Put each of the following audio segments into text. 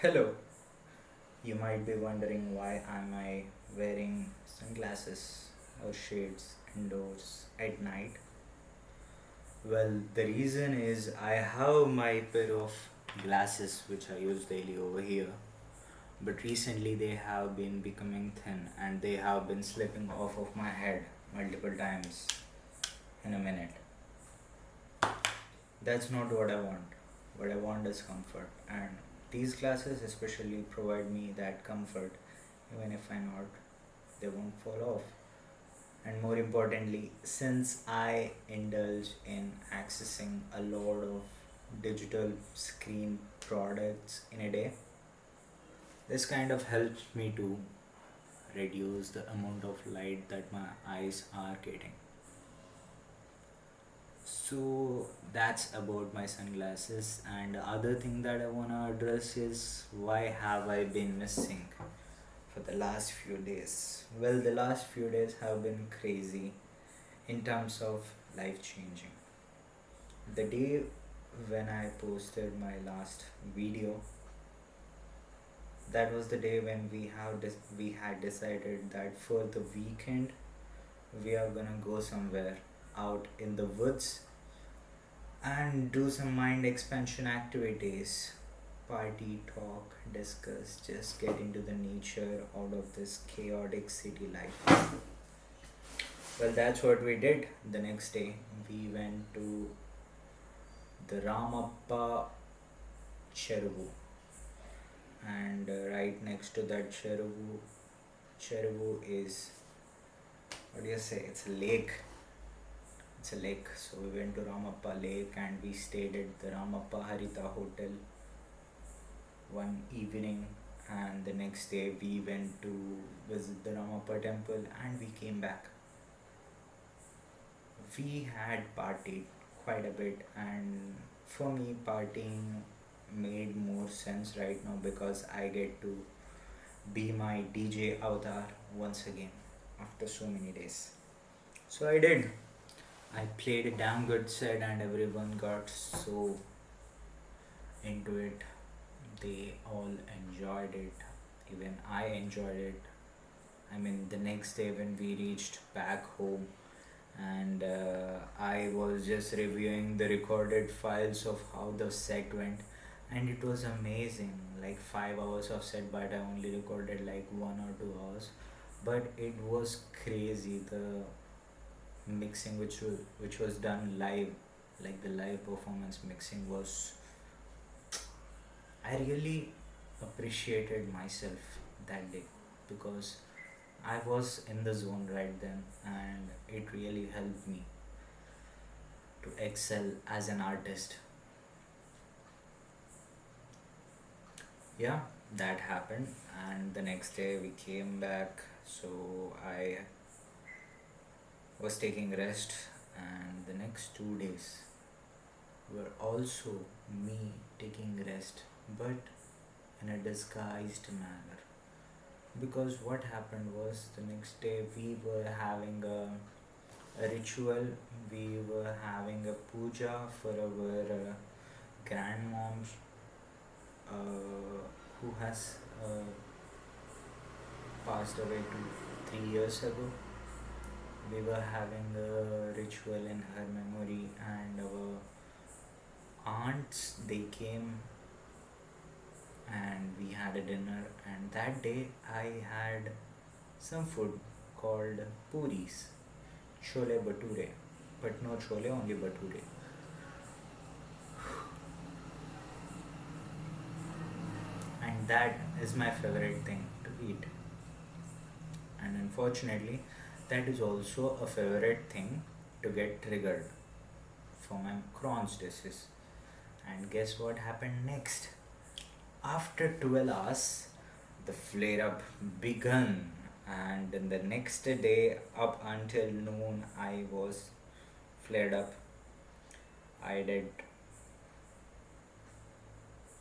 Hello, you might be wondering why am I wearing sunglasses or shades indoors at night. Well, the reason is I have my pair of glasses which I use daily over here, but recently they have been becoming thin and they have been slipping off of my head multiple times in a minute. That's not what I want. What I want is comfort, and these glasses especially provide me that comfort even if I not they won't fall off. And more importantly, since I indulge in accessing a lot of digital screen products in a day, this kind of helps me to reduce the amount of light that my eyes are getting. So that's about my sunglasses. And the other thing that I wanna address is why have I been missing for the last few days? Well, the last few days have been crazy in terms of life changing. The day when I posted my last video, that was the day when we had decided that for the weekend we are gonna go somewhere out in the woods and do some mind expansion activities. Party, talk, discuss, just get into the nature out of this chaotic city life. Well, that's what we did. The next day, we went to the Ramappa Cheruvu, and right next to that Cheruvu is, what do you say? It's a lake. It's a lake. So we went to Ramappa Lake and we stayed at the Ramappa Harita Hotel one evening, and the next day we went to visit the Ramappa temple and we came back. We had partied quite a bit, and for me partying made more sense right now because I get to be my DJ avatar once again after so many days. So I did. I played a damn good set and everyone got so into it. They all enjoyed it. Even I enjoyed it. I mean, the next day when we reached back home, and I was just reviewing the recorded files of how the set went, and it was amazing. Like 5 hours of set, but I only recorded like 1 or 2 hours. But it was crazy. The mixing which was done live, like the live performance mixing was. I really appreciated myself that day because I was in the zone right then, and it really helped me to excel as an artist. Yeah, that happened, and the next day we came back. So I was taking rest, and the next 2 days were also me taking rest, but in a disguised manner. Because what happened was the next day we were having a ritual, we were having a puja for our grandmoms who has passed away 3 years ago. We were having a ritual in her memory, and our aunts they came and we had a dinner. And that day I had some food called puris, chole bhature, but no chole, only bhature. And that is my favorite thing to eat. And unfortunately, that is also a favorite thing to get triggered for my Crohn's disease. And guess what happened next? After 12 hours, the flare up began, and then the next day, up until noon, I was flared up. I did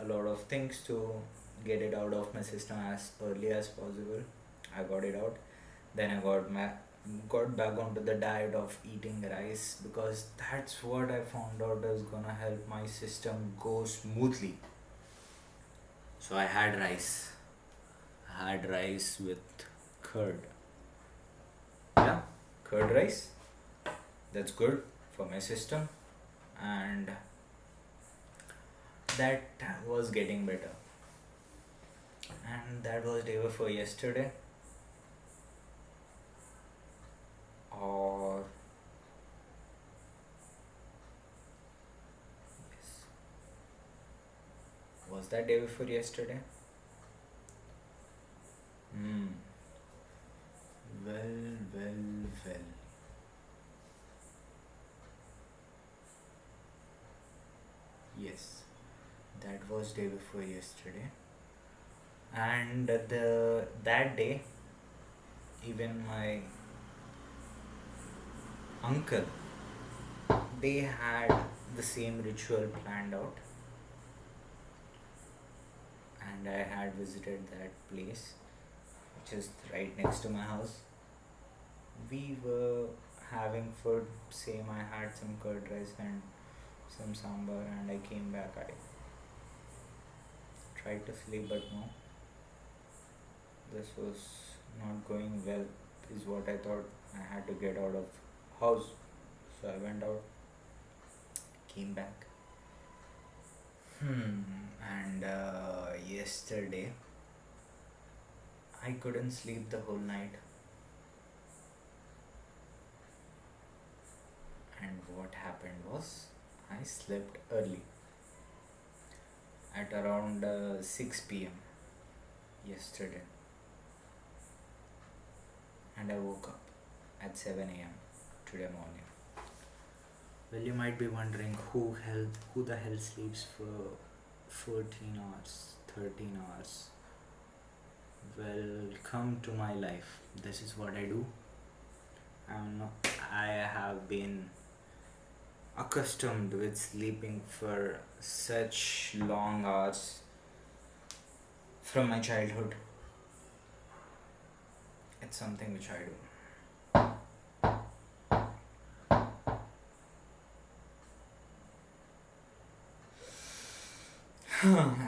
a lot of things to get it out of my system as early as possible. I got it out. Then I got back onto the diet of eating rice because that's what I found out is gonna help my system go smoothly. So I had rice. I had rice with curd. Yeah, curd rice. That's good for my system, and that was getting better. And that was day before yesterday, or yes, was that day before yesterday? Hmm. Well. Yes, that was day before yesterday, and the that day, even my uncle, they had the same ritual planned out, and I had visited that place, which is right next to my house. We were having food, same. I had some curd rice and some sambar, and I came back. I tried to sleep, but no, this was not going well. Is what I thought. I had to get out of house, so I went out, came back. And yesterday I couldn't sleep the whole night, and what happened was I slept early at around 6 p.m. yesterday, and I woke up at 7 a.m. today morning. Well, you might be wondering who the hell sleeps for 14 hours, 13 hours. Well, come to my life. This is what I do. I have been accustomed with sleeping for such long hours from my childhood. It's something which I do.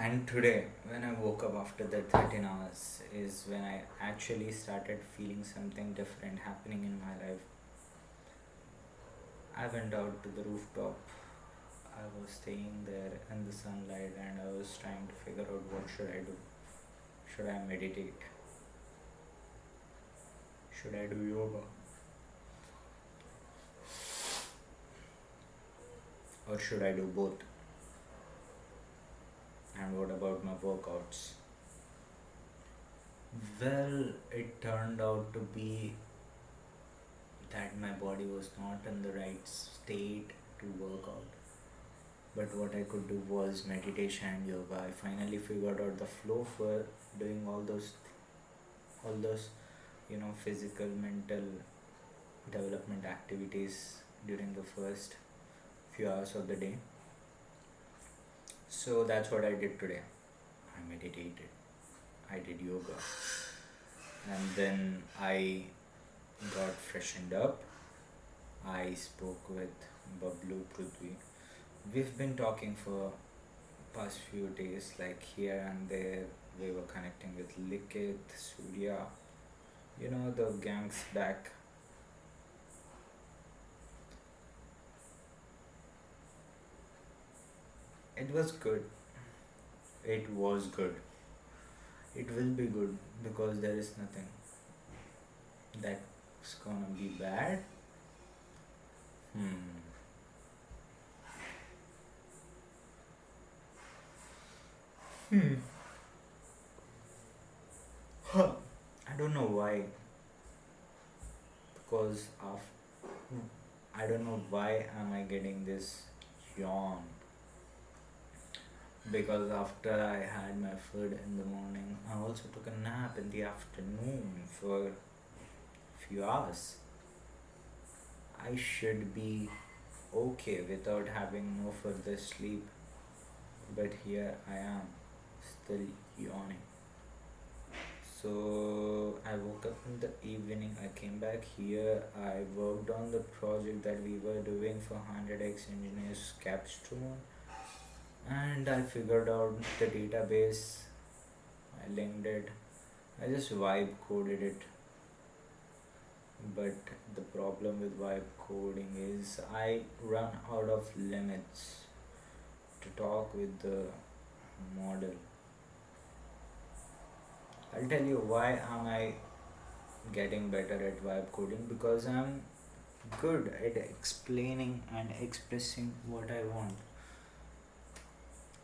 And today, when I woke up after that 13 hours, is when I actually started feeling something different happening in my life. I went out to the rooftop. I was staying there in the sunlight, and I was trying to figure out what should I do. Should I meditate? Should I do yoga? Or should I do both? And what about my workouts? Well, it turned out to be that my body was not in the right state to work out. But what I could do was meditation and yoga. I finally figured out the flow for doing all those, physical, mental development activities during the first few hours of the day. So that's what I did today. I meditated, I did yoga, and then I got freshened up. I spoke with Bablu Prithvi. We've been talking for past few days, like here and there. We were connecting with Likit, Surya, the gangs back. It was good. It was good. It will be good because there is nothing that's gonna be bad. Hmm. Hmm. Huh. I don't know why. Because of I don't know why am I getting this yawn. Because after I had my food in the morning, I also took a nap in the afternoon for few hours. I should be okay without having no further sleep, but here I am, still yawning. So I woke up in the evening, I came back here, I worked on the project that we were doing for 100x Engineers Capstone, and I figured out the database linked it. I just vibe coded it. But the problem with vibe coding is I run out of limits to talk with the model. I'll tell you why am I getting better at vibe coding, because I'm good at explaining and expressing what I want.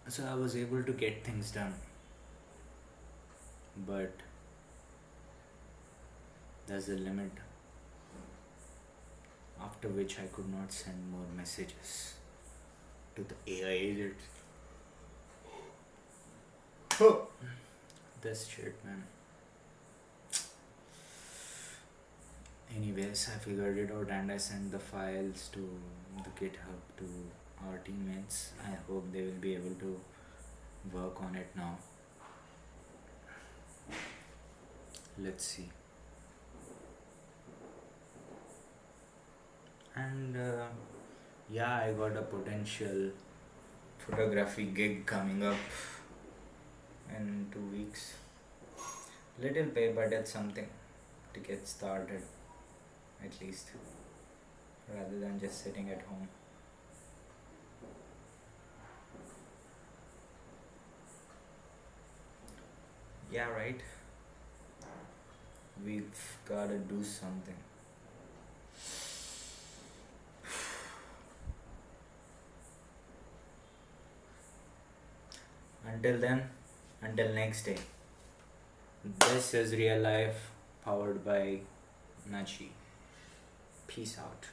So I was able to get things done. But there's a limit after which I could not send more messages to the AI agent. Oh, this shit, man. Anyways, I figured it out and I sent the files to the GitHub to our teammates. I hope they will be able to work on it now. Let's see. And yeah, I got a potential photography gig coming up in 2 weeks. Little pay, but it's something to get started, at least, rather than just sitting at home. Yeah, right? We've gotta do something. Until then, until next day. This is real life powered by Nachi. Peace out.